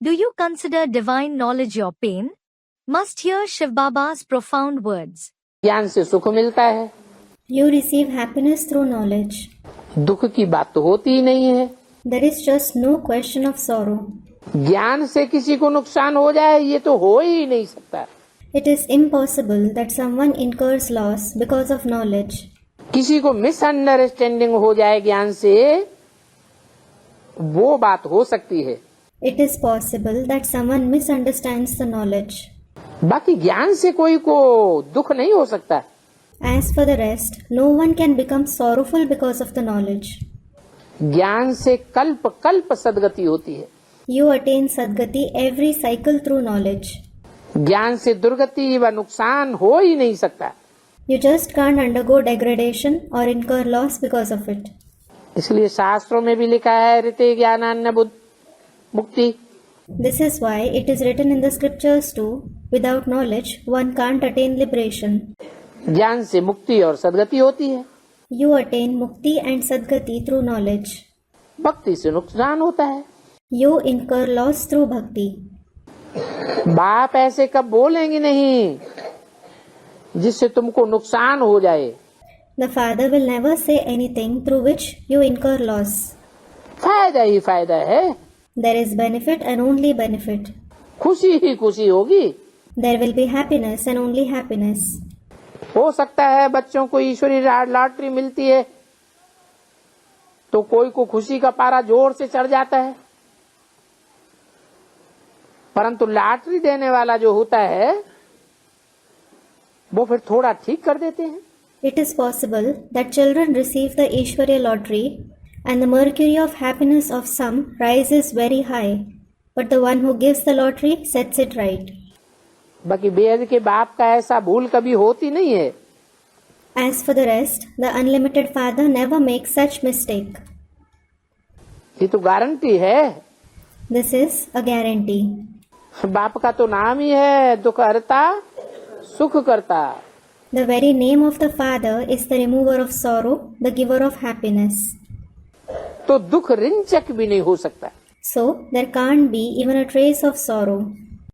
Do you consider divine knowledge your pain? Must hear Shiv Baba's profound words. ज्ञान से सुख मिलता है, You receive happiness through knowledge. दुख की बात तो होती ही नहीं है। There is just no question of sorrow. ज्ञान से किसी को नुकसान हो जाए ये तो हो ही नहीं सकता। It is impossible that someone incurs loss because of knowledge. किसी को मिसअंडरस्टैंडिंग हो जाए ज्ञान से, वो बात हो सकती है। It is possible that someone misunderstands the knowledge. बाकी ज्ञान से कोई को दुख नहीं हो सकता। As for the rest, no one can become sorrowful because of the knowledge. ज्ञान से कल्प कल्प सदगति होती है। You attain Sadgati every cycle through knowledge. ज्ञान से दुर्गति व नुकसान हो ही नहीं सकता। You just can't undergo degradation or incur loss because of it. इसलिए शास्त्रों में भी लिखा है ऋते ज्ञानान्न मुक्ति। This is why it is written in the scriptures too, without knowledge one can't attain liberation. ज्ञान से मुक्ति और सदगति होती है, You attain Mukti and Sadgati through knowledge. भक्ति से नुकसान होता है। You incur loss through bhakti. बाप ऐसे कब बोलेंगे नहीं जिससे तुमको नुकसान हो जाए। The father will never say anything through which you incur loss. फायदा ही फायदा है, There is benefit and only benefit. खुशी ही खुशी होगी। There will be happiness and only happiness. हो सकता है बच्चों को ईश्वरी लॉटरी मिलती है तो कोई को खुशी का पारा जोर से चढ़ जाता है, परंतु लॉटरी देने वाला जो होता है वो फिर थोड़ा ठीक कर देते हैं। It is possible that children receive the Ishwarya lottery and the mercury of happiness of some rises very high, but the one who gives the lottery sets it right. बाकी बेहद के बाप का ऐसा भूल कभी होती नहीं है। As for the rest, the unlimited father never makes such mistake. ये तो गारंटी है। This is a guarantee. बाप का तो नाम ही है दुख हरता सुख करता। The very name of the father is the remover of sorrow, the giver of happiness. तो दुख रिंचक भी नहीं हो सकता। So there can't be even a trace of sorrow.